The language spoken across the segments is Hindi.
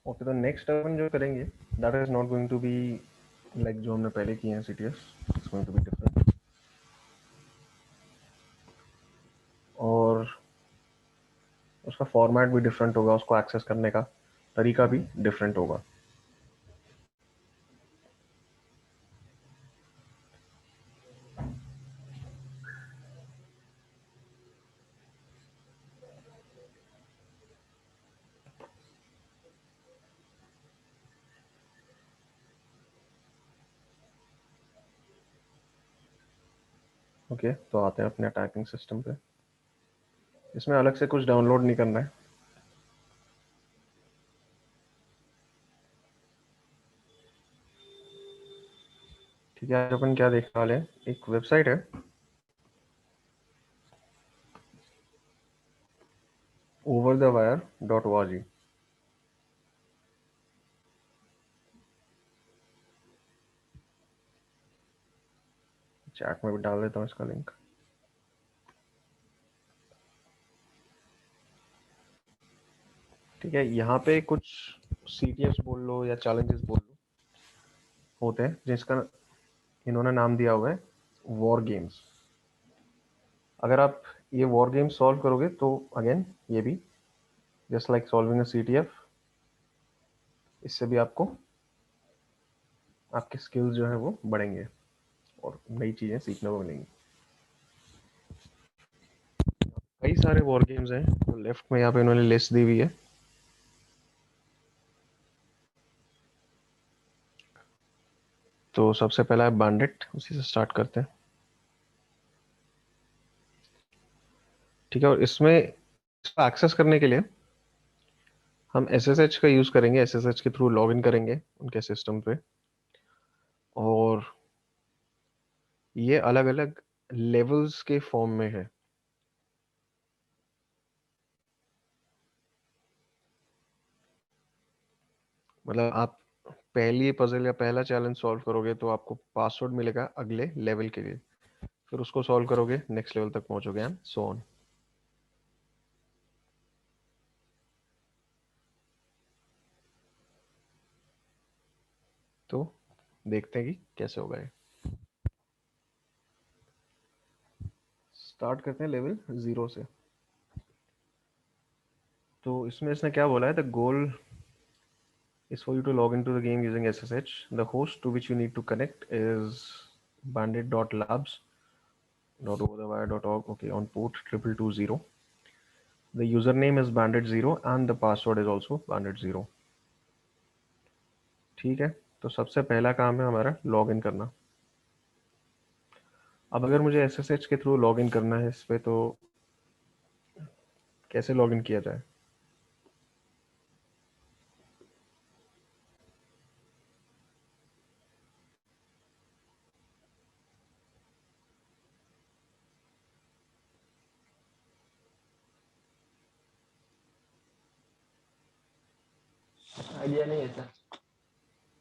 ओके, तो नेक्स्ट अपन जो करेंगे that is not going to be like जो हमने पहले किए हैं CTS, it's going to be different. और उसका फॉर्मेट भी डिफरेंट होगा, उसको एक्सेस करने का तरीका भी डिफरेंट होगा। ओके, तो आते हैं अपने अटैकिंग सिस्टम पे। इसमें अलग से कुछ डाउनलोड नहीं करना है। ठीक है, आज अपन क्या देखने वाले हैं, एक वेबसाइट है overthewire.org। चैट में भी डाल देता हूँ इसका लिंक। ठीक है, यहाँ पे कुछ CTS बोल लो या चैलेंजेस बोल लो होते हैं जिसका इन्होंने नाम दिया हुआ है वॉर गेम्स। अगर आप ये वॉर गेम्स सॉल्व करोगे तो अगेन ये भी just like solving a CTF, इससे भी आपको आपके स्किल्स जो है वो बढ़ेंगे और नई चीजें सीखने को मिलेंगी। कई सारे वॉर गेम्स हैं तो लेफ्ट में यहाँ पे इन्होंने लिस्ट दी हुई है। तो सबसे पहला है बैंडिट, उसी से स्टार्ट करते हैं। ठीक है, और इसमें इसको एक्सेस करने के लिए हम SSH का यूज करेंगे, SSH के थ्रू लॉग इन करेंगे उनके सिस्टम पे। और ये अलग अलग लेवल्स के फॉर्म में है। मतलब आप पहली पजल या पहला चैलेंज सॉल्व करोगे तो आपको पासवर्ड मिलेगा अगले लेवल के लिए, फिर उसको सॉल्व करोगे नेक्स्ट लेवल तक पहुंचोगे एंड सो ऑन। तो देखते हैं कि कैसे होगा ये। स्टार्ट करते हैं लेवल 0 से। तो इसमें इसने क्या बोला है, the goal is for you to log into the game using SSH. The host to which you need to connect is bandit.labs.overthewire.org, okay, on port 2220. The username is bandit0 and the password is also bandit0। ठीक है, तो सबसे पहला काम है हमारा लॉग इन करना। अब अगर मुझे SSH के थ्रू लॉग इन करना है इस पे, तो कैसे लॉग इन किया जाए? आइडिया नहीं है सर।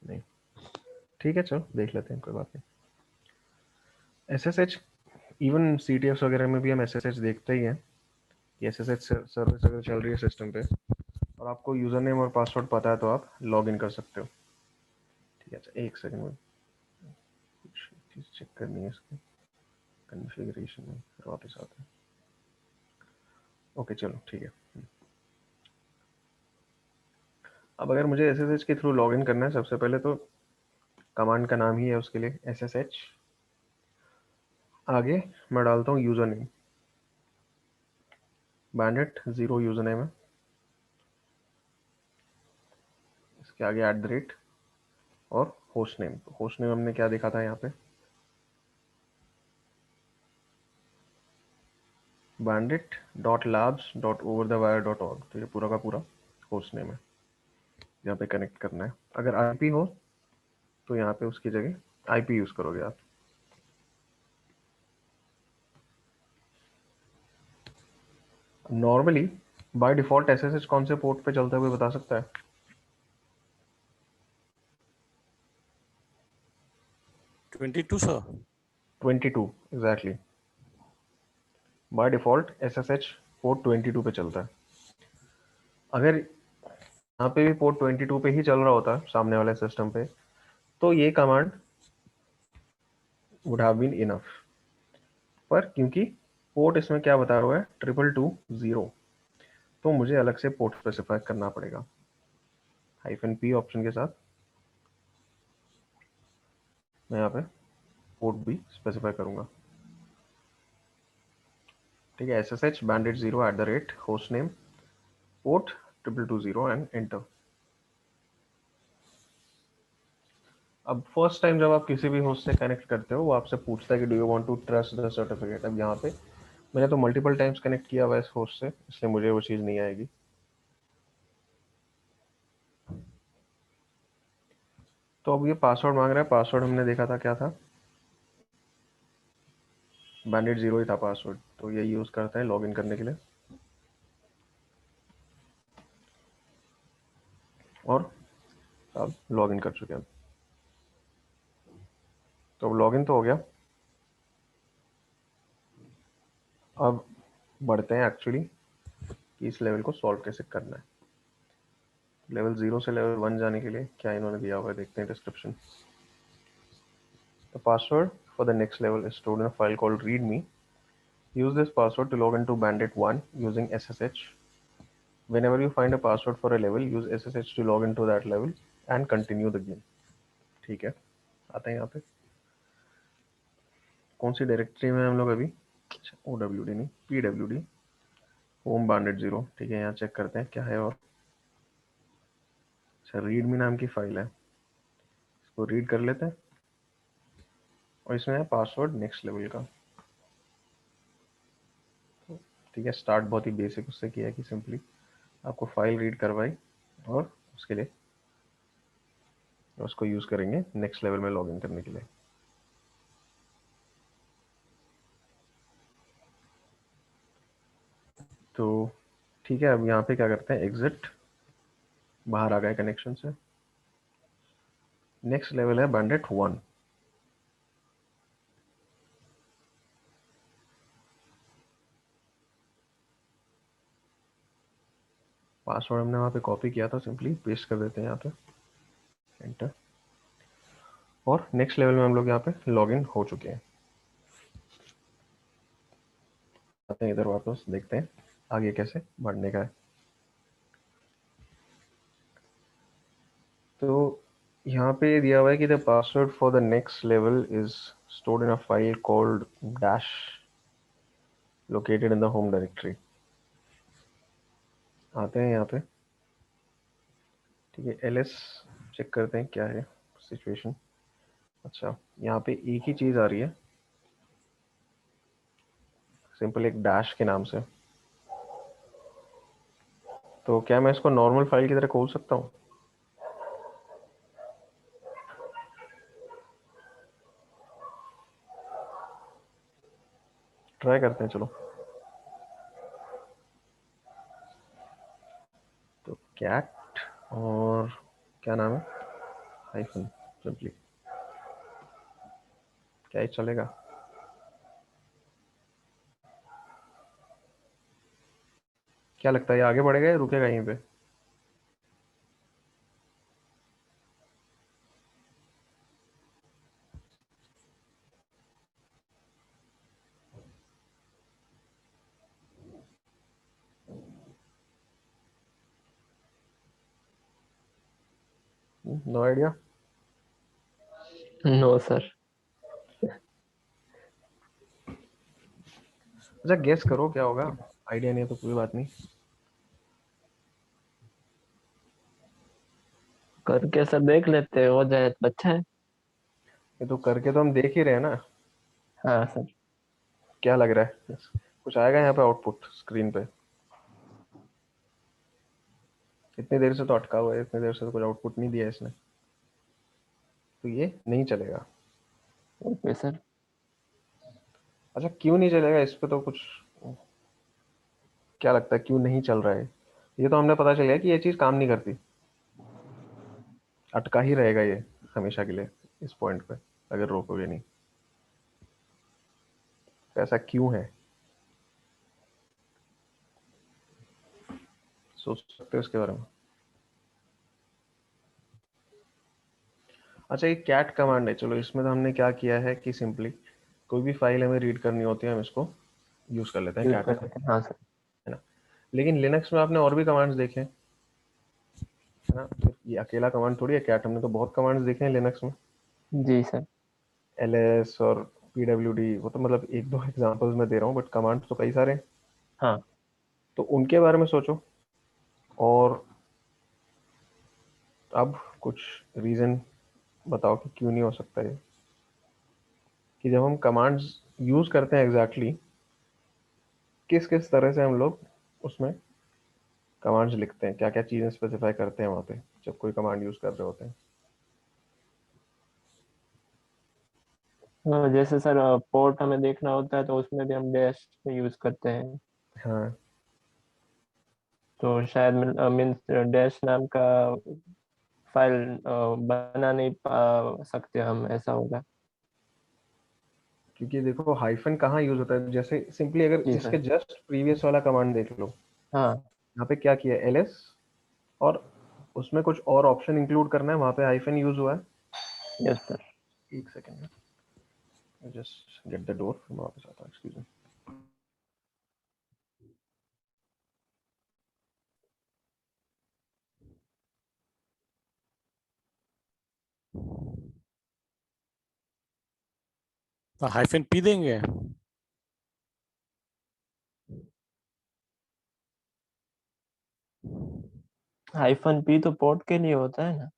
नहीं, ठीक है, चलो देख लेते हैं, कोई बात नहीं। SSH इवन CTFs वगैरह में भी हम SSH देखते ही हैं कि SSH सर्विस अगर चल रही है सिस्टम पे और आपको यूजर नेम और पासवर्ड पता है तो आप लॉग इन कर सकते हो। ठीक है, अच्छा एक सेकंड में कुछ चीज़ चेक करनी है इसकी कॉन्फ़िगरेशन में, फिर वापस आते हैं। ओके चलो ठीक है। अब अगर मुझे SSH के थ्रू लॉग इन करना है, सबसे पहले तो कमांड का नाम ही है उसके लिए SSH। आगे मैं डालता हूँ user name, bandit0 user name है। इसके आगे @ और होस्ट नेम। तो होस्ट नेम हमने क्या देखा था यहाँ पे, bandit.labs.overthewire.org। तो ये पूरा का पूरा होस्ट नेम है, यहाँ पे कनेक्ट करना है। अगर IP हो तो यहाँ पे उसकी जगह IP यूज़ करोगे आप। नॉर्मली बाय डिफॉल्ट SSH कौन से पोर्ट पे चलता है कोई बता सकता है? 22 sir. 22 exactly. By default SSH port 22 पे चलता है। अगर यहाँ पे भी पोर्ट 22 पे ही चल रहा होता है सामने वाले सिस्टम पे, तो ये command would have been enough. पर क्योंकि पोर्ट इसमें क्या बता रहा है 2220, तो मुझे अलग से पोर्ट स्पेसिफाई करना पड़ेगा -p ऑप्शन के साथ। मैं यहाँ पे पोर्ट भी स्पेसिफाई करूंगा। ठीक है, SSH bandit0 hostname port 2220 and enter. अब फर्स्ट टाइम जब आप किसी भी होस्ट से कनेक्ट करते हो, वो आपसे पूछता है कि do you want to trust the certificate. अब यहाँ पे मैंने तो मल्टीपल टाइम्स कनेक्ट किया हुआ है इस होस्ट से, इसलिए मुझे वो चीज़ नहीं आएगी। तो अब ये पासवर्ड मांग रहा है। पासवर्ड हमने देखा था क्या था, bandit0 ही था पासवर्ड, तो ये यूज़ करता है लॉगिन करने के लिए। और अब लॉगिन कर चुके हैं। तो अब लॉगिन तो हो गया। अब बढ़ते हैं एक्चुअली कि इस लेवल को सॉल्व कैसे करना है। लेवल 0 से लेवल 1 जाने के लिए क्या इन्होंने दिया हुआ है, देखते हैं description. The password for the next level is stored in a file called readme. Use this password to log into Bandit 1 using SSH. Whenever you find a password for a level, use SSH to log into that level and continue the game. ठीक है, आते हैं यहाँ पे कौन सी डायरेक्टरी में हम लोग अभी, OWD नहीं PWD होम bandit0। ठीक है, यहाँ चेक करते हैं क्या है। और अच्छा, रीडमी नाम की फाइल है, इसको रीड कर लेते हैं। और इसमें है पासवर्ड नेक्स्ट लेवल का। ठीक है, स्टार्ट बहुत ही बेसिक उससे किया है कि सिंपली आपको फाइल रीड करवाई और उसके लिए उसको यूज़ करेंगे नेक्स्ट लेवल में लॉगिन करने के लिए। तो ठीक है, अब यहाँ पे क्या करते हैं, एग्जिट, बाहर आ गए कनेक्शन से। नेक्स्ट लेवल है बैंडिट 1। पासवर्ड हमने वहाँ पे कॉपी किया था, सिंपली पेस्ट कर देते हैं यहाँ पे, एंटर। और नेक्स्ट लेवल में हम लोग यहाँ पे लॉगिन हो चुके हैं। आते हैं इधर वापस, देखते हैं आगे कैसे बढ़ने का है। तो यहाँ पे दिया हुआ है कि the password for the next level is stored in a file called dash located in the home directory. आते हैं यहाँ पे, ठीक है, एलएस चेक करते हैं क्या है सिचुएशन। अच्छा, यहाँ पे एक ही चीज़ आ रही है, सिंपल एक डैश के नाम से। तो क्या मैं इसको नॉर्मल फाइल की तरह खोल सकता हूँ? ट्राई करते हैं, चलो। तो कैट और क्या नाम है, हाइफन, सिंपली क्या ही चलेगा। क्या लगता है ये आगे बढ़ेगा या रुकेगा यहीं पे? No idea. No sir. अच्छा, गेस करो क्या होगा। आइडिया नहीं है तो कोई बात नहीं। करके सर देख लेते, हो जाए तो अच्छा है। ये तो करके तो हम देख ही रहे हैं ना। हाँ सर। क्या लग रहा है, कुछ आएगा यहाँ पे आउटपुट स्क्रीन पे? इतनी देर से तो अटका हुआ है, इतनी देर से तो कुछ आउटपुट नहीं दिया इसने, तो ये नहीं चलेगा। Okay sir. अच्छा, क्यों नहीं चलेगा इस पे तो कुछ, क्या लगता है क्यों नहीं चल रहा है? ये तो हमने पता चल गया कि ये चीज़ काम नहीं करती, अटका ही रहेगा ये हमेशा के लिए इस पॉइंट पे अगर रोकोगे नहीं। तो ऐसा क्यों है, सोच सकते हो इसके बारे में? अच्छा, ये कैट कमांड है, चलो इसमें तो हमने क्या किया है कि सिंपली कोई भी फाइल हमें रीड करनी होती है हम इसको यूज कर लेते हैं यूज कैट का, करते हैं, हाँ सर। है ना। लेकिन लिनक्स में आपने और भी कमांड्स देखे हैं, है ना। तो ये अकेला कमांड थोड़ी है कैट, हमने तो बहुत कमांड्स देखे हैं लिनक्स में, जी सर। ls और pwd, वो तो मतलब एक दो एग्जांपल्स मैं दे रहा हूँ, बट कमांड्स तो कई सारे हैं। हाँ, तो उनके बारे में सोचो, और अब कुछ रीजन बताओ कि क्यों नहीं हो सकता ये, कि जब हम कमांड्स यूज करते हैं एग्जैक्टली किस किस तरह से हम लोग उसमें कमांड्स लिखते हैं, क्या क्या चीजें स्पेसिफाई करते हैं वहाँ पे जब कोई कमांड यूज कर रहे होते हैं। जैसे सर पोर्ट हमें देखना होता है तो उसमें भी हम डैश यूज करते हैं। हाँ, तो शायद मीन्स डैश नाम का फाइल बना नहीं पा सकते हम, ऐसा होगा। क्योंकि देखो हाइफन कहाँ यूज होता है, जैसे सिंपली अगर जी इसके सर। जस्ट प्रीवियस वाला कमांड देख लो, हाँ। यहाँ पे क्या किया ls, और उसमें कुछ और ऑप्शन इंक्लूड करना है, वहाँ पे हाइफन यूज हुआ है। Yes sir. एक second, just get the door, मैं वापस आता हूँ, एक्सक्यूज मी। तो हाइफन पी देंगे। हाइफन पी तो पोर्ट के लिए होता है ना।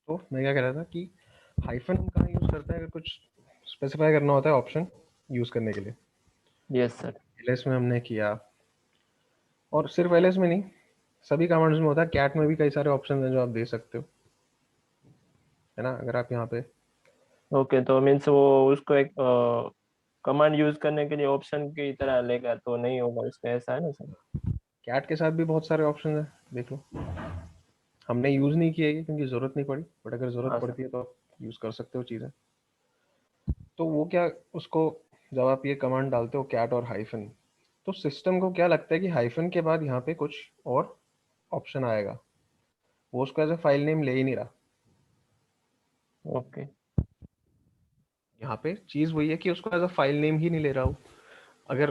तो मैं क्या कह रहा था कि हाइफन हम कहाँ यूज करते हैं अगर कुछ स्पेसिफाई करना होता है ऑप्शन यूज करने के लिए। Yes sir. ls में हमने किया, और सिर्फ ls में नहीं, सभी कमांड्स में होता है, कैट में भी कई सारे ऑप्शन हैं जो आप दे सकते हो, है ना। अगर आप यहाँ पे ओके, तो मीन्स वो उसको एक कमांड यूज करने के लिए ऑप्शन की तरह लेगा तो नहीं होगा उसका, ऐसा है ना सर। कैट के साथ भी बहुत सारे ऑप्शन है, देख लो। हमने यूज नहीं किया ये क्योंकि जरूरत नहीं पड़ी, बट अगर जरूरत हाँ सर। पड़ती है तो आप यूज कर सकते हो चीजें। तो वो क्या, उसको जब आप ये कमांड डालते हो कैट और हाइफन, तो सिस्टम को क्या लगता है कि हाइफन के बाद यहाँ पे कुछ और ऑप्शन आएगा, वो उसको एज अ फाइल नेम ले ही नहीं रहा। ओके। यहाँ पे चीज वही है कि उसको एज अ फाइल नेम ही नहीं ले रहा हो। अगर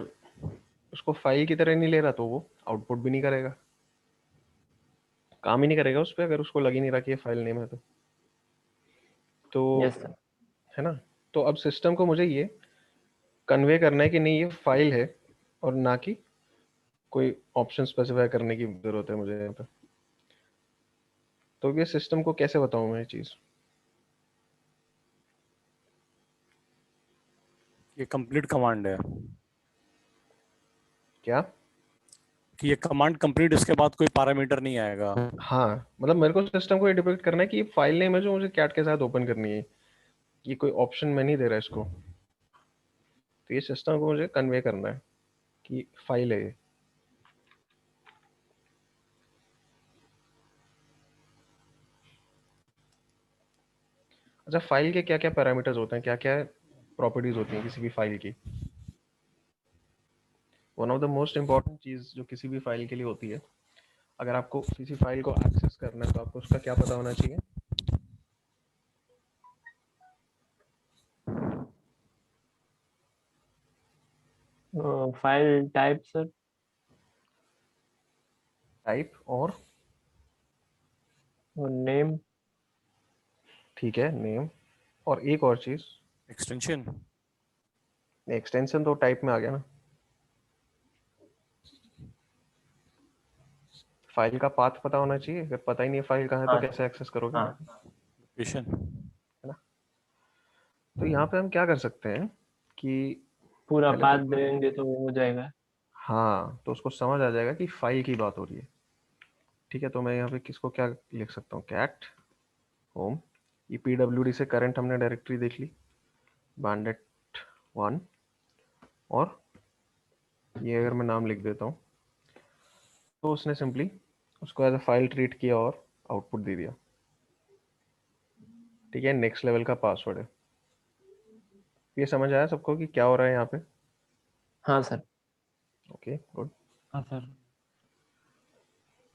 उसको फाइल की तरह नहीं ले रहा तो वो आउटपुट भी नहीं करेगा, काम ही नहीं करेगा उस पर, अगर उसको लग ही नहीं रहा कि ये फाइल नेम है तो यस सर। है ना। तो अब सिस्टम को मुझे ये कन्वे करना है कि नहीं ये फाइल है, और ना कि कोई ऑप्शन स्पेसिफाई करने की जरूरत है मुझे यहाँ पे। तो ये सिस्टम को कैसे बताऊं मैं ये चीज। ये कंप्लीट कमांड है क्या? कि ये कमांड कंप्लीट, इसके बाद कोई पैरामीटर नहीं आएगा। हाँ, मतलब मेरे को सिस्टम को ये डिपेक्ट करना है कि ये फाइल नेम है जो मुझे कैट के साथ ओपन करनी है, ये कोई ऑप्शन में नहीं दे रहा इसको। तो ये सिस्टम को मुझे कन्वे करना है कि फाइल है ये। अच्छा, फाइल के क्या क्या पैरामीटर्स होते हैं, क्या क्या प्रॉपर्टीज होती हैं किसी भी फाइल की। One of the most important चीज जो किसी भी फाइल के लिए होती है, अगर आपको किसी फाइल को एक्सेस करना है तो आपको उसका क्या पता होना चाहिए। File type sir. टाइप और नेम। ठीक है, नेम, और एक और चीज, एक्सटेंशन। एक्सटेंशन तो टाइप में आ गया ना। फाइल का पाथ पता होना चाहिए, अगर पता ही नहीं है फाइल कहाँ है तो हाँ कैसे एक्सेस करोगे, हाँ। है लोकेशन। ना। तो यहाँ पे हम क्या कर सकते हैं कि पूरा पहले तो पाथ देंगे तो हो जाएगा। हाँ, तो उसको समझ आ जाएगा कि फाइल की बात हो रही है। ठीक है, तो मैं यहाँ पे किसको क्या लिख सकता हूँ, कैट होम, ये PWD से करंट हमने डायरेक्टरी देख ली, बैंडेट 1, और ये अगर मैं नाम लिख देता हूँ तो उसने सिंपली उसको एज अ फाइल ट्रीट किया और आउटपुट दे दिया। ठीक है, नेक्स्ट लेवल का पासवर्ड है। ये समझ आया सबको कि क्या हो रहा है यहाँ पे? हाँ सर। Okay, good. हाँ सर।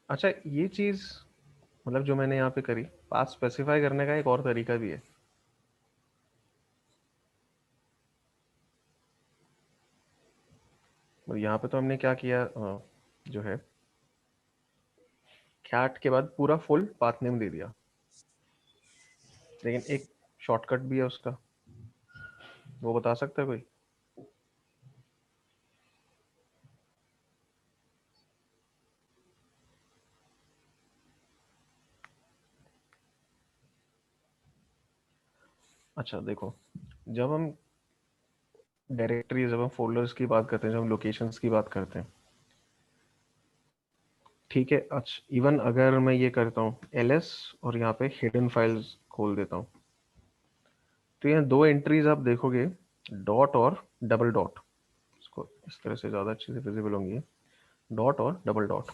अच्छा, ये चीज़ मतलब जो मैंने यहाँ पे करी, पाथ स्पेसिफाई करने का एक और तरीका भी है। और यहाँ पे तो हमने क्या किया, जो है कैट के बाद पूरा फुल पाथ नेम दे दिया, लेकिन एक शॉर्टकट भी है उसका, वो बता सकता है कोई? अच्छा देखो, जब हम डायरेक्टरी, जब हम फोल्डर्स की बात करते हैं, जब हम लोकेशंस की बात करते हैं, ठीक है, अच्छा इवन अगर मैं ये करता हूँ ls और यहाँ पे हिडन फाइल्स खोल देता हूँ, तो यहाँ दो एंट्रीज आप देखोगे, डॉट और डबल डॉट, इसको इस तरह से ज़्यादा अच्छे से विजिबल होंगी, डॉट और डबल डॉट।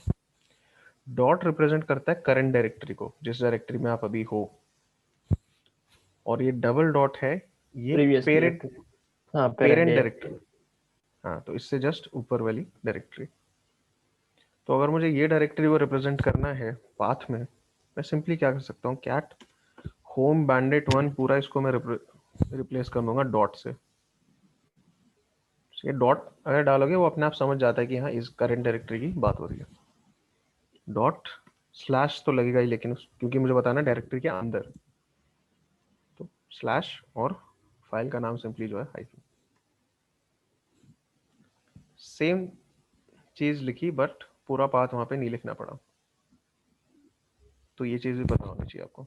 डॉट रिप्रेजेंट करता है करंट डायरेक्टरी को, जिस डायरेक्टरी में आप अभी हो, और ये डबल डॉट है, ये प्रीवियस पेरेंट डायरेक्टरी। हाँ, पेरेंट पेरेंट डायरेक्टरी। डायरेक्टरी। हाँ, तो इससे जस्ट ऊपर वाली डायरेक्टरी। तो अगर मुझे ये डायरेक्टरी को रिप्रेजेंट करना है पाथ में, मैं सिंपली क्या कर सकता हूँ, कैट होम बैंडेट 1 पूरा इसको मैं रिप्लेस कर दूंगा डॉट से। ये डॉट अगर डालोगे वो अपने आप समझ जाता है कि हाँ इस करंट डायरेक्टरी की बात हो रही है। डॉट स्लैश तो लगेगा ही, लेकिन क्योंकि मुझे बताना डायरेक्टरी के अंदर, तो स्लैश और फाइल का नाम सिंपली जो है हाइफन। सेम चीज लिखी बट पूरा पाथ वहां पे नहीं लिखना पड़ा। तो ये चीज भी पता होनी चाहिए आपको,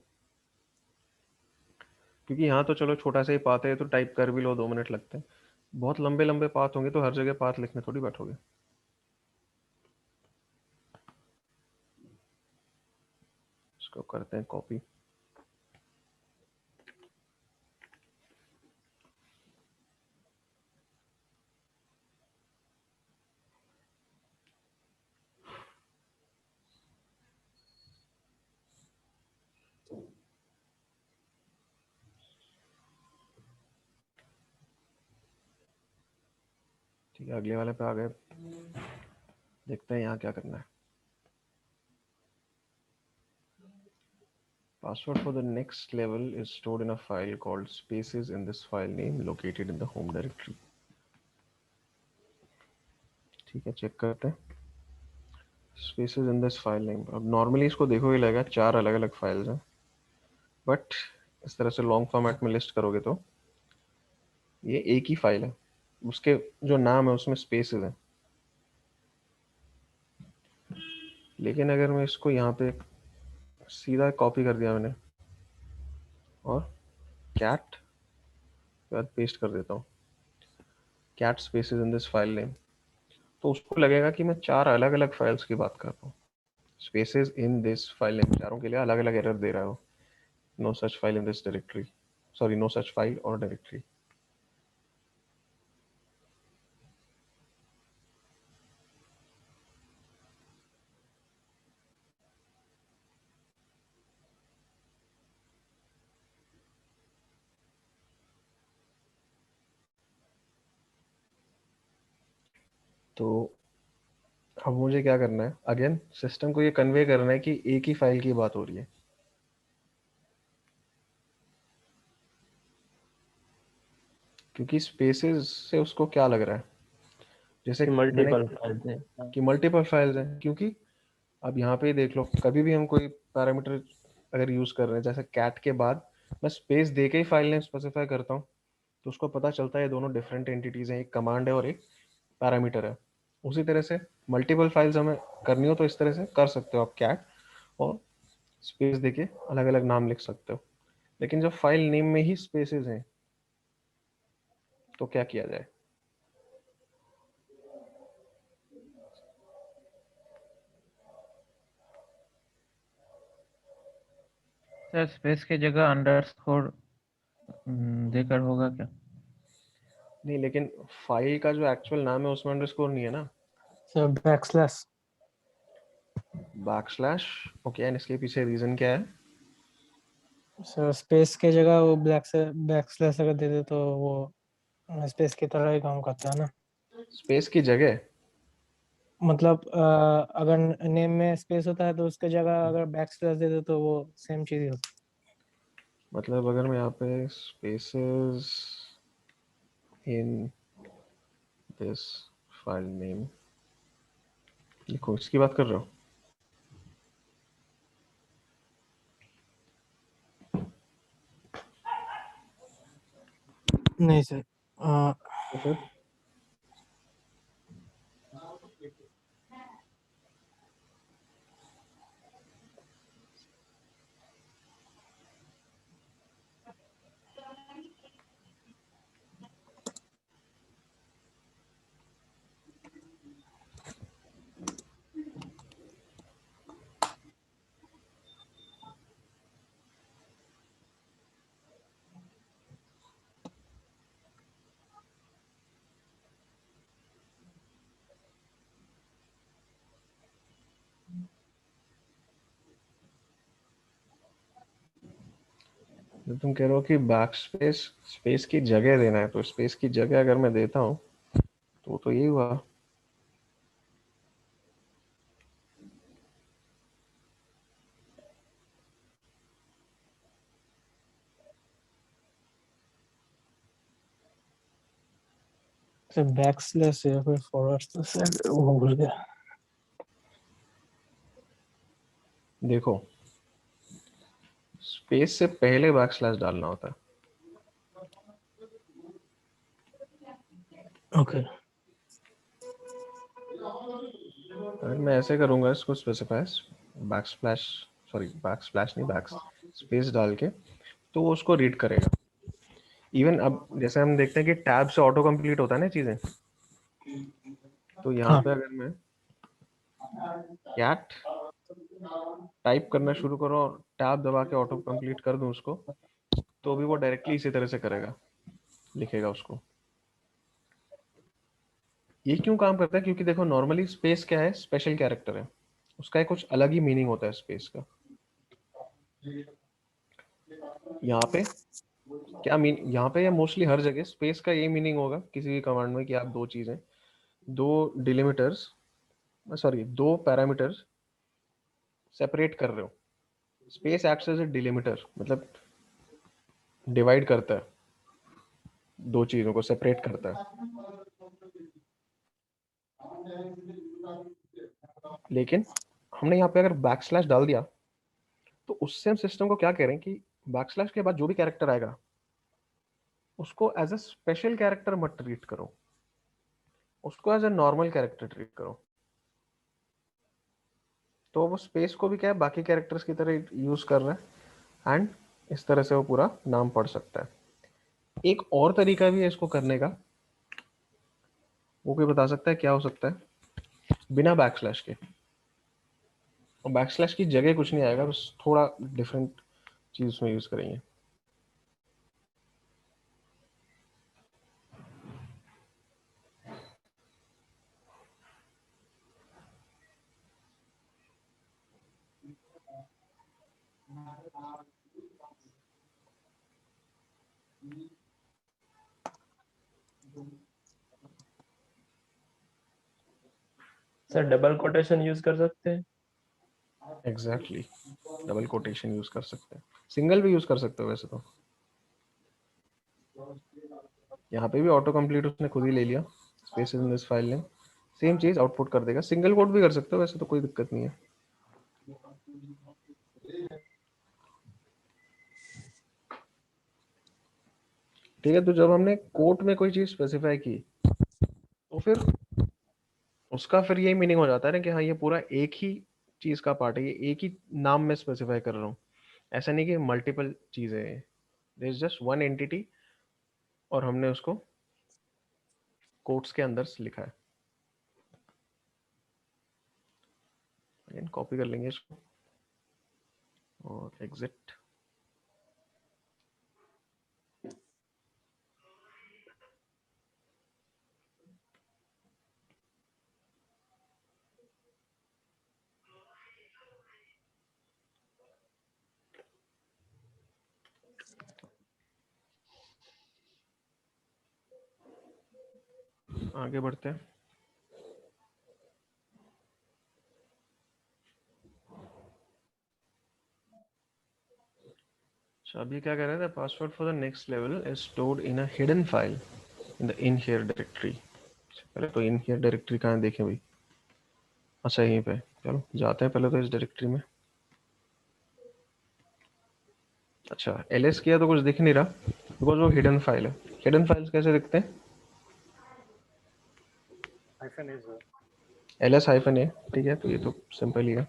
क्योंकि यहाँ तो चलो छोटा सा ही पाथ है तो टाइप कर भी लो, 2 मिनट लगते हैं। बहुत लंबे लंबे पाथ होंगे तो हर जगह पाथ लिखने थोड़ी बैठोगे। इसको करते हैं कॉपी। ठीक है, अगले वाले पे आ गए, देखते हैं यहाँ क्या करना है। Password for the next level is stored in a file called spaces in this file name located in the home directory. ठीक है, चेक करते हैं। Spaces in this file name, अब नॉर्मली इसको देखोगे लगेगा 4 अलग अलग फाइल्स हैं, बट इस तरह से लॉन्ग फॉर्मेट में लिस्ट करोगे तो ये एक ही फाइल है, उसके जो नाम है उसमें स्पेसेस हैं। लेकिन अगर मैं इसको यहाँ पे सीधा कॉपी कर दिया मैंने और कैट के बाद पेस्ट कर देता हूँ, cat spaces in this file name, तो उसको लगेगा कि मैं 4 अलग अलग फाइल्स की बात कर रहा हूँ। Spaces in this file name, चारों के लिए अलग अलग एरर दे रहा हो, no such file in this directory, sorry no such file और डायरेक्टरी। तो अब मुझे क्या करना है, अगेन सिस्टम को ये कन्वे करना है कि एक ही फाइल की बात हो रही है। क्योंकि स्पेसेस से उसको क्या लग रहा है, जैसे कि मैंने मल्टीपल फाइल्स है। हाँ। कि मल्टीपल फाइल्स हैं, क्योंकि अब यहाँ पे ही देख लो, कभी भी हम कोई पैरामीटर अगर यूज कर रहे हैं, जैसे कैट के बाद मैं स्पेस दे के ही फाइल नेम स्पेसिफाई करता हूँ, तो उसको पता चलता है ये दोनों डिफरेंट एंटिटीज हैं, एक कमांड है और एक पैरामीटर है। उसी तरह से मल्टीपल फाइल्स हमें करनी हो तो इस तरह से कर सकते हो आप, कैट और स्पेस देके अलग अलग नाम लिख सकते हो। लेकिन जब फाइल नेम में ही स्पेसेस हैं तो क्या किया जाए? सर स्पेस की जगह अंडरस्कोर देकर होगा क्या? नहीं, लेकिन फाइल का जो एक्चुअल नाम है उसमें अंडरस्कोर नहीं है ना। Sir backslash. Backslash. Okay, and इसके पीछे रीजन क्या है? सर स्पेस की जगह वो बैकस्लैश अगर दे दे तो वो स्पेस की तरह ही काम करता है ना। स्पेस की जगह? मतलब अगर नेम में स्पेस होता है तो उसके जगह अगर बैकस्लैश दे दे तो वो सेम चीज ही होता मतलब अगर मैं यहाँ पे spaces in this file name लिखो, इसकी बात कर रहे हो? है। नहीं सर। तो फिर जब तुम कह रहे हो कि बैक स्पेस स्पेस की जगह देना है, तो स्पेस की जगह अगर मैं देता हूँ तो यही हुआ। सर बैकस्लैश या फिर फॉरवर्ड तो सर वो भूल गया। देखो, स्पेस से पहले बैकस्लैश डालना होता है। ओके। अगर मैं ऐसे करूंगा इसको स्पेसिफाई बैकस्लैश, सॉरी बैकस्लैश नहीं, बैक स्पेस डाल के, तो वो उसको रीड करेगा। इवन अब जैसे हम देखते हैं कि टैब से ऑटो कंप्लीट होता है ना चीजें, तो यहाँ हाँ। पे अगर मैं कैट टाइप करना शुरू करूँ और टैब दबा के ऑटो कंप्लीट कर दूं उसको, तो भी वो डायरेक्टली इसी तरह से करेगा, लिखेगा उसको। ये क्यों काम करता है? क्योंकि देखो, नॉर्मली स्पेस क्या है, स्पेशल कैरेक्टर है, उसका एक कुछ अलग ही मीनिंग होता है स्पेस का। यहाँ पे क्या मीन, यहाँ पे या मोस्टली हर जगह स्पेस का ये मीनिंग होगा किसी भी कमांड में कि आप दो चीजें, दो डिलिमिटर्स, सॉरी दो पैरामीटर्स सेपरेट कर रहे हो। Space acts as a delimiter, मतलब डिवाइड करता है, दो चीजों को सेपरेट करता है। लेकिन हमने यहाँ पे अगर बैकस्लैश डाल दिया, तो उससे हम सिस्टम को क्या कह रहे हैं कि बैकस्लैश के बाद जो भी कैरेक्टर आएगा उसको एज अ स्पेशल कैरेक्टर मत ट्रीट करो, उसको as a normal character treat करो। तो वो स्पेस को भी क्या है, बाकी कैरेक्टर्स की तरह यूज कर रहा है, एंड इस तरह से वो पूरा नाम पढ़ सकता है। एक और तरीका भी है इसको करने का, वो कोई बता सकता है क्या हो सकता है बिना बैकस्लैश के? और बैकस्लैश की जगह कुछ नहीं आएगा, बस थोड़ा डिफरेंट चीज उसमें यूज करेंगे। सर डबल कोटेशन यूज कर सकते हैं? एग्जैक्टली, डबल कोटेशन यूज कर सकते हैं, सिंगल भी यूज कर सकते हो वैसे तो। यहाँ पे भी ऑटो कंप्लीट उसने खुद ही ले लिया, space in this file name, same चीज आउटपुट कर देगा। सिंगल कोट भी कर सकते हो वैसे तो, कोई दिक्कत नहीं है। ठीक है, तो जब हमने कोट में कोई चीज स्पेसिफाई की, तो फिर उसका फिर यही मीनिंग हो जाता है ना कि हाँ ये पूरा एक ही चीज का पार्ट है, ये एक ही नाम में स्पेसिफाई कर रहा हूँ। ऐसा नहीं कि मल्टीपल चीजें हैं, there is just one entity और हमने उसको कोट्स के अंदर लिखा है। अगेन कॉपी कर लेंगे इसको और एग्जिट। आगे बढ़ते हैं। अच्छा अभी क्या कह रहे थे, password for the next level is stored in a hidden file in the in here directory. पहले तो इन हियर डायरेक्टरी कहाँ देखें भाई? अच्छा यहीं पे, चलो जाते हैं पहले तो इस डायरेक्टरी में। अच्छा ls किया तो कुछ दिख नहीं रहा बिकॉज वो हिडन फाइल है। हिडन फाइल्स कैसे दिखते हैं? ls हाइफन ए, ठीक है, तो ये तो सिंपल ही है,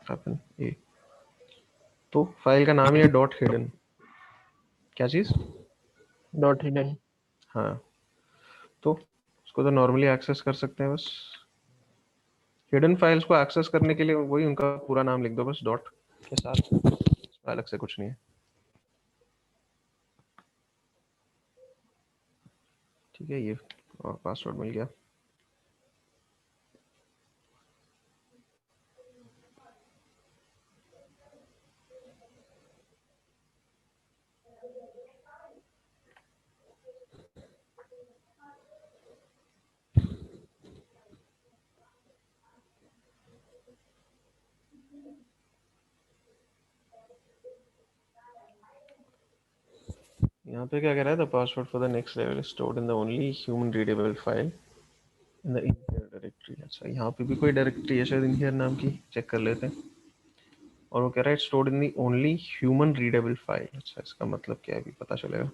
हाइफन ए। तो फाइल का नाम ही है डॉट हिडन। क्या चीज? Dot hidden. हाँ, तो उसको तो नॉर्मली एक्सेस कर सकते हैं बस। हिडन फाइल्स को एक्सेस करने के लिए वही उनका पूरा नाम लिख दो बस, डॉट के साथ, अलग से कुछ नहीं है। ठीक है, ये और पासवर्ड मिल गया। यहाँ पे क्या कह रहा है? The password for the next level stored in the only human readable file in the inhere directory. अच्छा यहाँ पे भी कोई डायरेक्टरी है शायद इनहियर नाम की, चेक कर लेते हैं। और वो कह रहा है stored in the only human readable file. अच्छा इसका मतलब क्या है अभी पता चलेगा।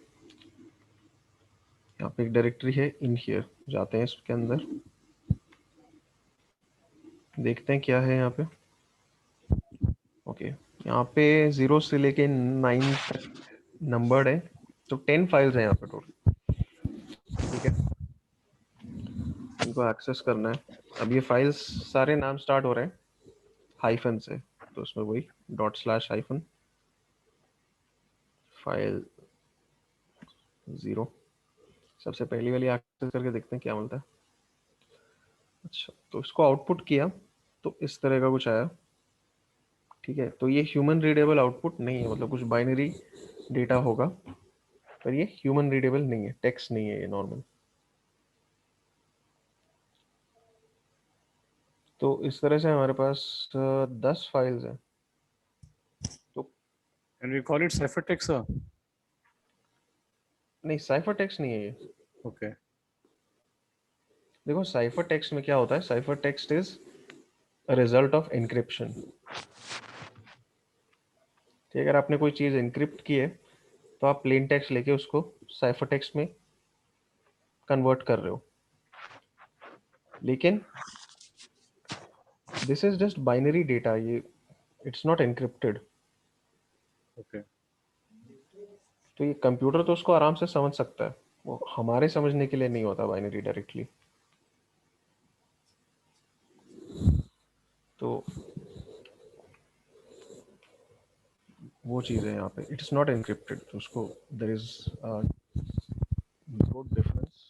यहाँ पे एक डायरेक्टरी है इनहियर, जाते हैं इसके अंदर, देखते हैं क्या है यहाँ पे। ओके, यहाँ पे 0 से लेके 9 तक नंबर्ड है, तो 10 फाइल्स हैं यहाँ पे टोटल। ठीक है, इनको एक्सेस करना है। अब ये फाइल्स सारे नाम स्टार्ट हो रहे हैं हाइफन से, तो उसमें वही डॉट स्लैश हाइफन फाइल 0। सबसे पहली वाली एक्सेस करके देखते हैं क्या मिलता है। अच्छा तो इसको आउटपुट किया तो इस तरह का कुछ आया। ठीक है, तो ये ह्यूमन रीडेबल आउटपुट नहीं है, मतलब कुछ बाइनरी डेटा होगा, पर ये ह्यूमन रीडेबल नहीं है, टेक्स्ट नहीं है ये नॉर्मल। तो इस तरह से हमारे पास 10 फाइल्स हैं। तो Can we call it ciphertext, sir? नहीं, साइफर टेक्स्ट नहीं है ये। Okay. देखो साइफर टेक्स्ट में क्या होता है, cipher text is result of encryption. ठीक है, अगर आपने कोई चीज एनक्रिप्ट की है तो आप प्लेन टेक्स्ट लेके उसको साइफर टेक्स्ट में कन्वर्ट कर रहे हो, लेकिन this is just binary data, ये इट्स नॉट एनक्रिप्टेड। Okay. तो ये कंप्यूटर तो उसको आराम से समझ सकता है, वो हमारे समझने के लिए नहीं होता बाइनरी डायरेक्टली। तो वो चीज़ है यहाँ पे, इट इज नॉट एनक्रिप्टेड, तो उसको there is good difference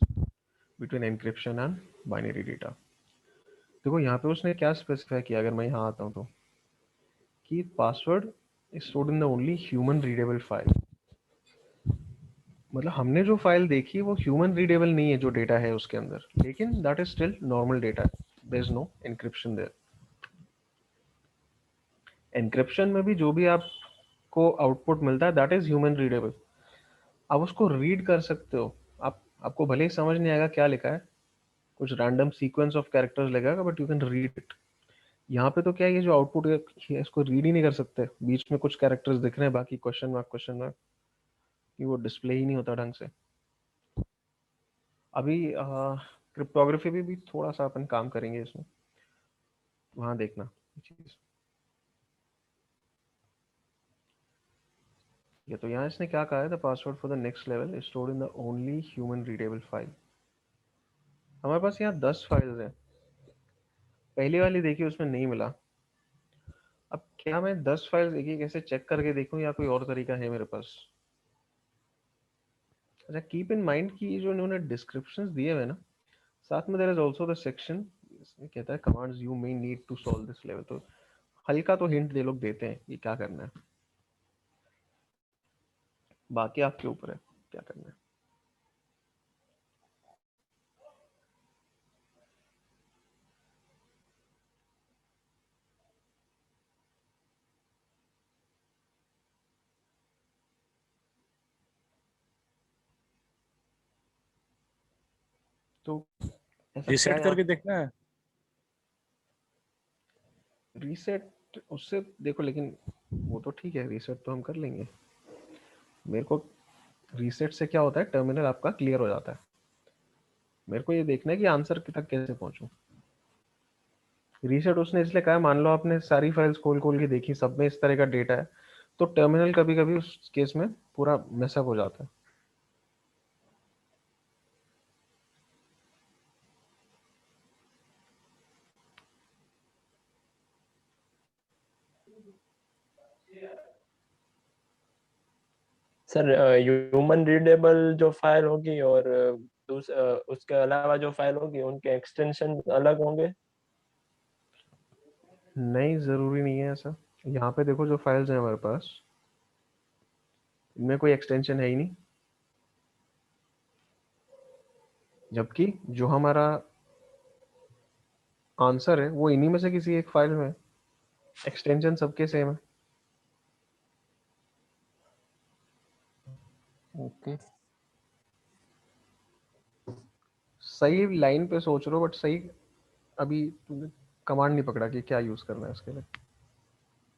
between encryption and binary data. देखो यहाँ पे उसने क्या स्पेसिफाई किया, अगर मैं यहाँ आता हूँ तो, कि password is stored in the only human readable file. मतलब हमने जो फाइल देखी वो ह्यूमन रीडेबल नहीं है जो डेटा है उसके अंदर, लेकिन that is still normal data, there is no encryption there. Encryption में भी जो भी आपको आउटपुट मिलता है दैट इज ह्यूमन रीडेबल, आप उसको रीड कर सकते हो। आपको भले ही समझ नहीं आएगा क्या लिखा है, कुछ रैंडम सीक्वेंस ऑफ कैरेक्टर्स लगेगा, but you can read it. यहाँ पे तो क्या है, ये जो आउटपुट है इसको रीड ही नहीं कर सकते, बीच में कुछ कैरेक्टर्स दिख रहे हैं, बाकी क्वेश्चन मार्क, कि वो डिस्प्ले ही नहीं होता ढंग से। अभी क्रिप्टोग्राफी भी थोड़ा सा अपन काम करेंगे इसमें, वहाँ देखना चीज। ये तो यहाँ इसने क्या कहा है, the password for the next level is stored in the only human readable file. हमारे पास यहाँ 10 फाइल्स हैं, पहली वाली देखी उसमें नहीं मिला। अब क्या मैं 10 फाइल्स एक एक कैसे चेक करके देखूं, या कोई और तरीका है मेरे पास? अच्छा, कीप इन माइंड कि जो इन्होंने डिस्क्रिप्शंस दिए हुए ना, साथ में there is also the section, इसमें कहता है commands you may need to solve this level. तो हल्का तो हिंट ये लोग देते हैं कि क्या करना है, बाकी आपके ऊपर है क्या करना है। तो ऐसा क्या रीसेट यहाँ करके देखना है। रीसेट उससे देखो, लेकिन वो तो ठीक है, रीसेट तो हम कर लेंगे। मेरे को रीसेट से क्या होता है, टर्मिनल आपका क्लियर हो जाता है। मेरे को ये देखना है कि आंसर तक कैसे पहुंचूं। रीसेट उसने इसलिए कहा है, मान लो आपने सारी फाइल्स खोल खोल के देखी, सब में इस तरह का डेटा है, तो टर्मिनल कभी कभी उस केस में पूरा मैसअप हो जाता है। सर ह्यूमन रीडेबल जो फाइल होगी और उसके अलावा जो फाइल होगी उनके एक्सटेंशन अलग होंगे? नहीं, जरूरी नहीं है ऐसा। यहाँ पे देखो जो फाइल्स हैं हमारे पास, इनमें कोई एक्सटेंशन है ही नहीं, जबकि जो हमारा आंसर है वो इन्हीं में से किसी एक फाइल में, एक्सटेंशन सबके सेम है। ओके सही लाइन पे सोच रहे हो, बट सही अभी तुमने कमांड नहीं पकड़ा कि क्या यूज करना है उसके लिए।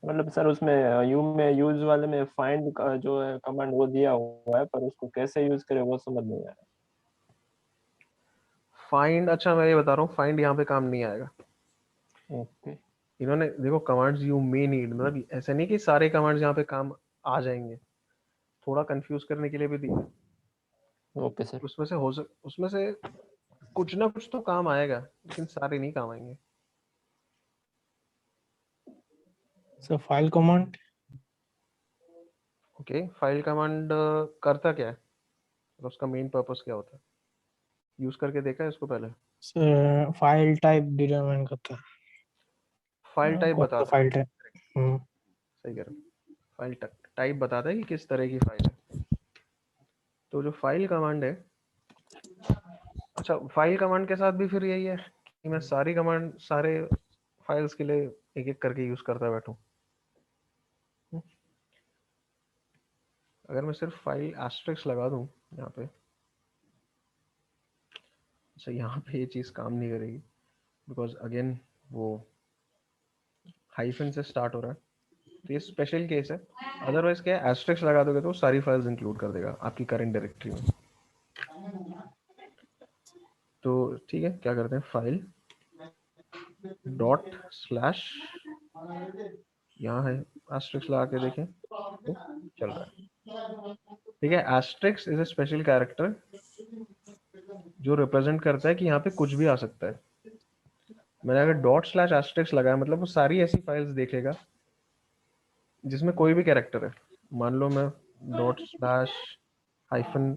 मतलब सर उसमें यू में यूज वाले में फाइंड का जो है कमांड वो दिया हुआ है, पर उसको कैसे यूज करें वो समझ नहीं आ फाइंड, अच्छा मैं ये बता रहा हूँ, फाइंड यहाँ पे काम नहीं आएगा। रहा। ओके इन्होंने देखो कमांड्स यू मे नीड, मतलब ऐसा नहीं कि सारे कमांड्स यहाँ पे काम आ जाएंगे, थोड़ा कंफ्यूज करने के लिए भी दिया। Okay sir. उसमें से कुछ ना कुछ तो काम आएगा, लेकिन सारे नहीं काम आएंगे। So file command, okay, file command करता क्या है और उसका मेन पर्पस क्या होता है? यूज करके देखा है इसको पहले? सर फाइल टाइप डिटरमाइन करता है। फाइल टाइप कौन सा बताता फाइल है, टाइप? सही कह रहे हो, फाइल टाइप बताता है कि किस तरह की फाइल है। तो जो फाइल कमांड है, अच्छा फाइल कमांड के साथ भी फिर यही है कि मैं सारी कमांड सारे फाइल्स के लिए एक एक करके यूज करता बैठूं। अगर मैं सिर्फ फाइल एस्ट्रिक्स लगा दूं यहाँ पे, अच्छा यहाँ पे ये चीज़ काम नहीं करेगी, बिकॉज अगेन वो हाइफन से स्टार्ट हो रहा है, तो ये स्पेशल केस है। अदरवाइज क्या है, एस्ट्रिक्स लगा दोगे तो सारी फाइल्स इंक्लूड कर देगा आपकी करंट डायरेक्टरी में। तो ठीक है, क्या करते हैं, फाइल डॉट स्लैश, यहाँ है एस्ट्रिक्स लगा के देखें तो चल रहा है। ठीक है, asterisk is a special character जो रिप्रेजेंट करता है कि यहाँ पे कुछ भी आ सकता है। मैंने अगर डॉट स्लैश एस्ट्रिक्स लगाया, मतलब वो सारी ऐसी फाइल्स देखेगा जिसमें कोई भी कैरेक्टर है। मान लो मैं डॉट स्लैश हाइफन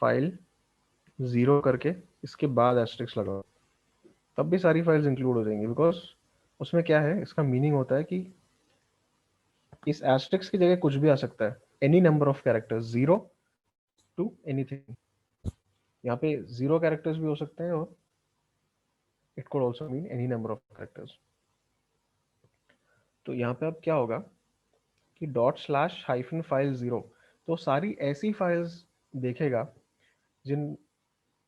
फाइल 0 करके इसके बाद एस्ट्रिक्स लगाओ, तब भी सारी फाइल्स इंक्लूड हो जाएंगी, बिकॉज उसमें क्या है, इसका मीनिंग होता है कि इस एस्ट्रिक्स की जगह कुछ भी आ सकता है, any number of characters, 0 to anything. यहाँ पे 0 कैरेक्टर्स भी हो सकते हैं और it could also mean any number of characters. तो यहाँ पे अब क्या होगा कि डॉट स्लैश हाइफन फाइल 0, तो सारी ऐसी फाइल्स देखेगा जिन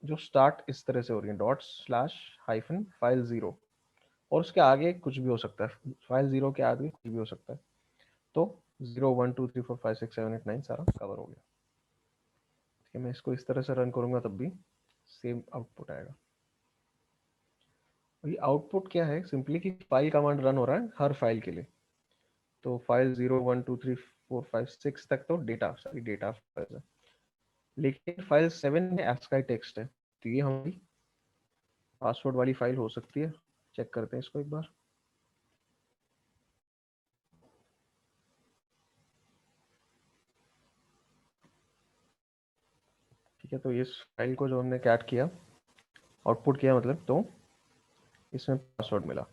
जो स्टार्ट इस तरह से हो रही है, डॉट स्लैश हाइफन फाइल 0, और उसके आगे कुछ भी हो सकता है, फाइल 0 के आगे कुछ भी हो सकता है। तो 0 1 2 3 4 5 6 7 8 9 सारा कवर हो गया। ठीक है, मैं इसको इस तरह से रन करूंगा तब भी सेम आउटपुट आएगा। ये आउटपुट क्या है, सिंपली कि फाइल कमांड रन हो रहा है हर फाइल के लिए। तो फाइल 0 1 2 3 4 5 6 तक तो डेटा सारी डेटा फाइल्स है, लेकिन फाइल 7 में ASCII टेक्स्ट है, तो ये हमारी पासवर्ड वाली फाइल हो सकती है। चेक करते हैं इसको एक बार। ठीक है, तो इस फाइल को जो हमने कैट किया, आउटपुट किया मतलब, तो इसमें पासवर्ड मिला।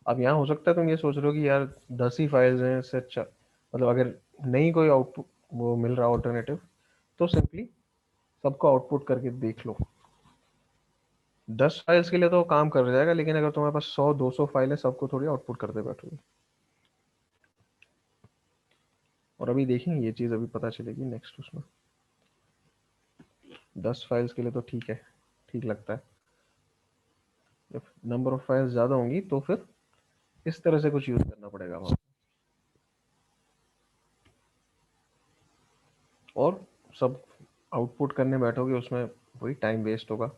अब यहाँ हो सकता है तुम ये सोच रहे हो कि यार 10 ही फाइल्स हैं, इससे अच्छा मतलब अगर नहीं कोई आउटपुट वो मिल रहा ऑल्टरनेटिव, तो सिंपली सबको आउटपुट करके देख लो। 10 फाइल्स के लिए तो काम कर जाएगा, लेकिन अगर तुम्हारे पास 100-200 फाइल है, सबको थोड़ी आउटपुट करते बैठोगे। और अभी देखेंगे ये चीज़, अभी पता चलेगी नेक्स्ट उसमें। 10 फाइल्स के लिए तो ठीक है, ठीक लगता है। जब नंबर ऑफ फाइल्स ज़्यादा होंगी तो फिर इस तरह से कुछ यूज़ करना पड़ेगा वहाँ, और सब आउटपुट करने बैठोगे उसमें वही टाइम वेस्ट होगा।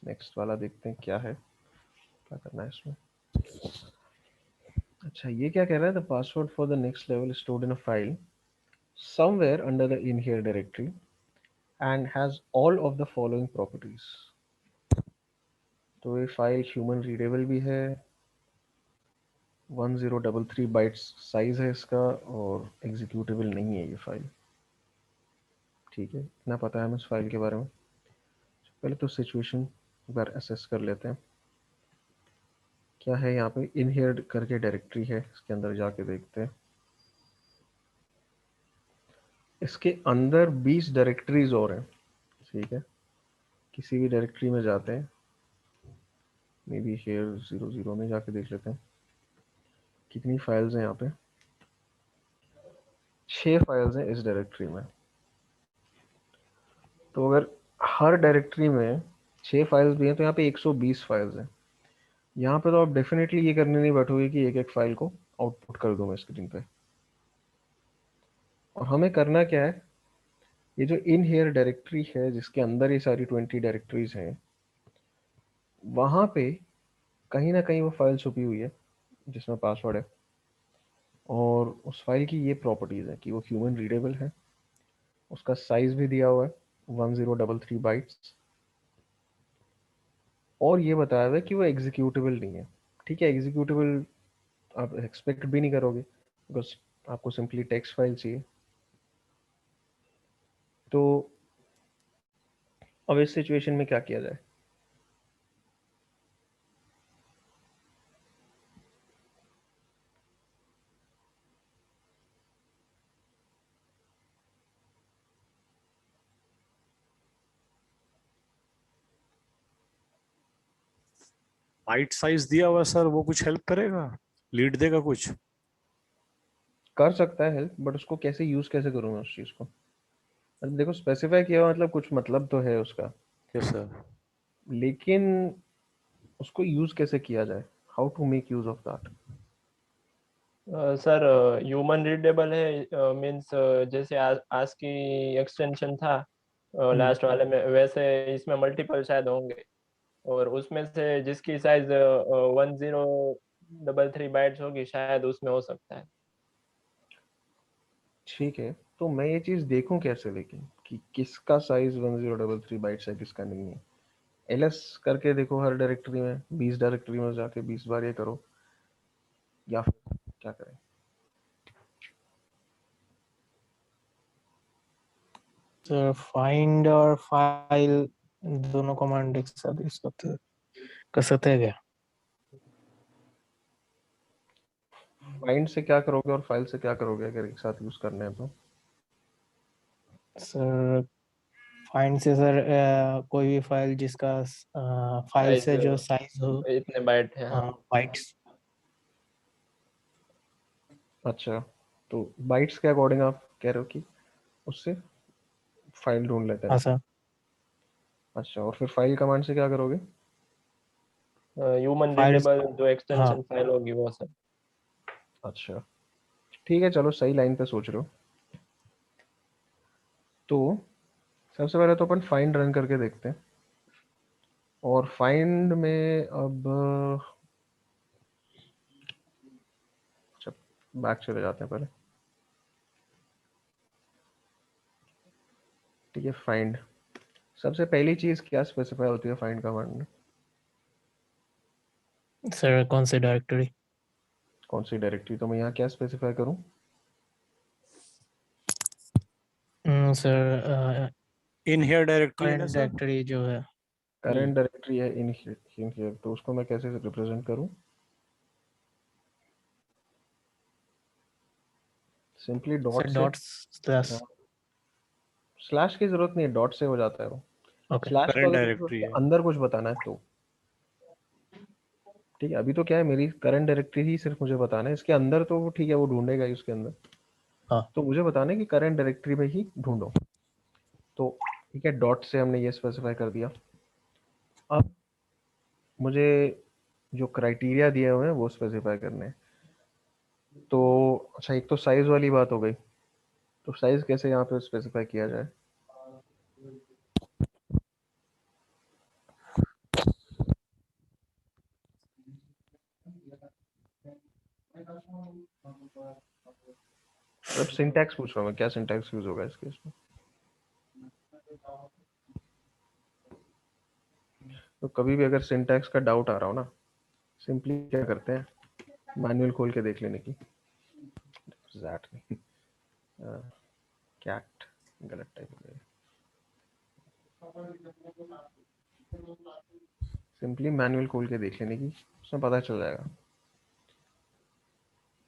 नेक्स्ट वाला देखते हैं क्या है, क्या करना है इसमें। अच्छा, ये क्या कह रहा है, the password for the next level stored in a file somewhere under the in here directory and has all of the following properties। तो ये फाइल ह्यूमन रीडेबल भी है, 1033 बाइट्स साइज है इसका, और एग्जीक्यूटेबल नहीं है ये फाइल। ठीक है, इतना पता है हमें इस फाइल के बारे में। पहले तो सिचुएशन एक बार असेस कर लेते हैं, क्या है यहाँ पे। इन हियर करके डायरेक्टरी है, इसके अंदर जाके देखते हैं। इसके अंदर 20 डायरेक्टरीज और हैं। ठीक है, किसी भी डायरेक्टरी में जाते हैं, मे बी हियर 00 में जाके देख लेते हैं कितनी फाइल्स हैं यहाँ पे। 6 फाइल्स हैं इस डायरेक्टरी में। तो अगर हर डायरेक्टरी में 6 फाइल्स भी हैं, तो यहाँ पे 120 फाइल्स हैं। यहाँ पे तो आप डेफिनेटली ये करने नहीं बैठोगे कि एक एक फाइल को आउटपुट कर दूँ मैं स्क्रीन पे। और हमें करना क्या है, ये जो इन हेयर डायरेक्टरी है जिसके अंदर ये सारी 20 डायरेक्टरीज हैं, वहाँ पे कहीं ना कहीं वो फाइल छुपी हुई है जिसमें पासवर्ड है, और उस फाइल की ये प्रॉपर्टीज़ है कि वो ह्यूमन रीडेबल है, उसका साइज भी दिया हुआ है 1033 बाइट्स, और ये बताया हुआ है कि वो एग्जीक्यूटेबल नहीं है। ठीक है, एग्जीक्यूटेबल आप एक्सपेक्ट भी नहीं करोगे, बिकॉज आपको सिंपली टेक्स्ट फाइल चाहिए। तो अब इस सिचुएशन में क्या किया जाए। बाइट साइज दिया हुआ सर, वो कुछ हेल्प करेगा, लीड देगा कुछ? कर सकता है हेल्प, बट उसको कैसे यूज कैसे करूँगा उस चीज़ को। मतलब देखो स्पेसिफाई किया हुआ, मतलब कुछ मतलब तो है उसका, यस सर। लेकिन उसको यूज कैसे किया जाए, how to make use of that. Sir human readable है मींस जैसे आज की एक्सटेंशन था लास्ट वाले में, वैसे इसमें मल्टीपल शायद होंगे, और उसमें से जिसकी साइज 1033 बाइट्स होगी शायद उसमें हो सकता है। ठीक है, तो मैं ये चीज़ देखूं कैसे, लेकिन कि किसका साइज 1033 बाइट्स है किसका नहीं है। एलएस करके देखो, हर डायरेक्टरी में 20 डायरेक्टरी में जाके 20 बार ये करो, या फिर क्या करें। तो फाइंड और फाइल दोनों कमांड एक साथ यूज कर सकते हैं क्या? फाइंड से क्या करोगे और फाइल से क्या करोगे अगर एक साथ यूज करने हैं तो? सर फाइंड से सर कोई भी फाइल जिसका फाइल से जो साइज हो इतने बाइट है। बाइट्स। अच्छा, तो बाइट्स के अकॉर्डिंग आप कह रहे हो कि उससे फाइल ढूंढ लेते हैं। हाँ सर। अच्छा, और फिर फाइल कमांड से क्या करोगे? ह्यूमन फाइल्स, रीडेबल जो हाँ एक्सटेंशन फाइल होगी वो सर। अच्छा ठीक है, चलो सही लाइन पे सोच रहे हो। तो सबसे पहले तो अपन फाइंड रन करके देखते हैं, और फाइंड में अब बैक चले जाते हैं पहले। ठीक है, फाइंड सबसे पहली चीज क्या स्पेसिफाई होती है फाइंड कमांड में? सर कौन सी डायरेक्टरी? कौन सी डायरेक्टरी? तो मैं यहाँ क्या स्पेसिफाई करूँ? सर इन हियर डायरेक्टरी है ना करंट सर? डायरेक्टरी जो है। करंट डायरेक्टरी है इन हियर, तो उसको मैं कैसे रिप्रेजेंट करूँ? सिंपली सर डॉट से, डॉट स्लैश। स्लैश की जरूरत नहीं है, डॉट से हो जाता है वो। ओके स्लैश को करंट अगर डायरेक्टरी उसके है। अंदर कुछ बताना है तो ठीक है। अभी तो क्या है, मेरी करंट डायरेक्टरी ही सिर्फ मुझे बताना है, इसके अंदर तो वो ठीक है, वो ढूंढेगा ही उसके अंदर। हाँ। तो मुझे बताना है कि करंट डायरेक्टरी में ही ढूंढो। तो ठीक है, डॉट से हमने ये स्पेसिफाई कर दिया। अब मुझे जो क्राइटेरिया दिए हुए हैं वो स्पेसिफाई करने हैं। तो अच्छा, एक तो साइज वाली बात हो गई, तो साइज कैसे यहाँ पे स्पेसिफाई किया जाए? अब सिंटैक्स पूछ रहा हूँ मैं, क्या सिंटैक्स यूज होगा इस केस में? तो कभी भी अगर सिंटैक्स का डाउट आ रहा हो ना, सिंपली क्या करते हैं, मैनुअल खोल के देख लेने की। दैट नहीं, कैट गलत टाइप हो गया। सिंपली मैनुअल खोल के देख लेने की, उसमें पता चल जाएगा।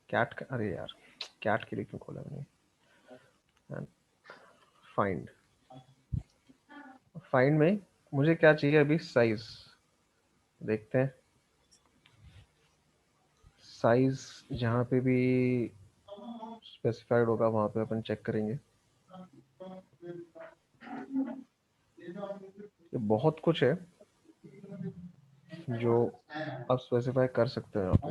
कैट का, अरे यार कैट के लिए क्यों खोला मैंने? फाइंड, फाइंड में मुझे क्या चाहिए अभी? साइज। देखते हैं, साइज जहाँ पे भी स्पेसिफाइड होगा वहाँ पे अपन चेक करेंगे। ये बहुत कुछ है जो आप स्पेसिफाई कर सकते हो यहाँ पे।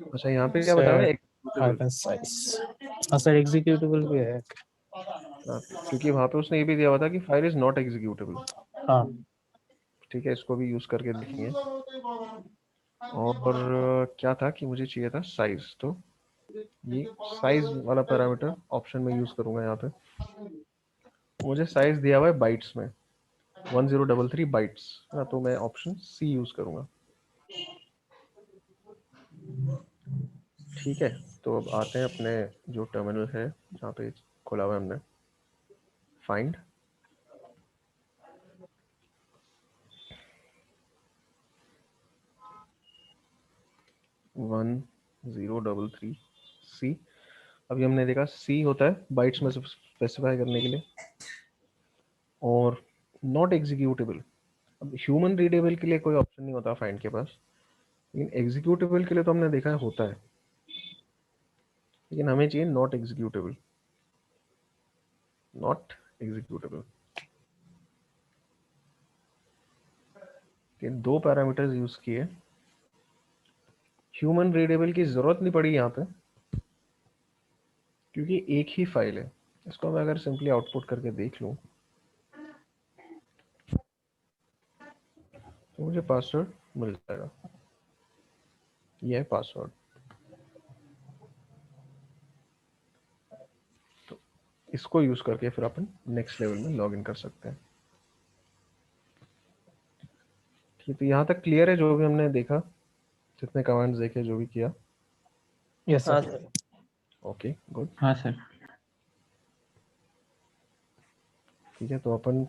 अच्छा, यहाँ पे क्या बता रहा है? Sir executable. Hyphen size. हाँ सर एग्जीक्यूटेबल भी है। क्योंकि वहाँ पे उसने ये भी दिया हुआ था कि फाइल इज नॉट एग्जीक्यूटेबल। हाँ ठीक है, इसको भी यूज करके देखेंगे। और क्या था कि मुझे चाहिए था साइज, तो ये साइज वाला पैरामीटर ऑप्शन में यूज करूंगा यहाँ पे। मुझे साइज दिया हुआ है बाइट्स में, 1033 बाइट्स है ना, तो मैं ऑप्शन सी यूज करूंगा। ठीक है, तो अब आते हैं अपने जो टर्मिनल है जहाँ पे खोला हुआ है हमने, फाइंड। वन 033 सी। अभी हमने देखा सी होता है बाइट्स में स्पेसिफाई करने के लिए, और नॉट एग्जीक्यूटेबल। अब ह्यूमन रीडेबल के लिए कोई ऑप्शन नहीं होता फाइंड के पास, लेकिन एग्जीक्यूटेबल के लिए तो हमने देखा है होता है, लेकिन हमें चाहिए नॉट एग्जीक्यूटेबल। नॉट एग्जीक्यूटेबल के दो पैरामीटर्स यूज किए। ह्यूमन रीडेबल की जरूरत नहीं पड़ी यहाँ पे, क्योंकि एक ही फाइल है। इसको मैं अगर सिंपली आउटपुट करके देख लूँ तो मुझे पासवर्ड मिल जाएगा। ये है पासवर्ड। तो इसको यूज करके फिर अपन नेक्स्ट लेवल में लॉग इन कर सकते हैं। ठीक है, तो यहाँ तक क्लियर है जो भी हमने देखा, जितने कमांड्स देखे, जो भी किया? यस हाँ सर। सर। Okay good. हाँ सर। ठीक है, तो अपन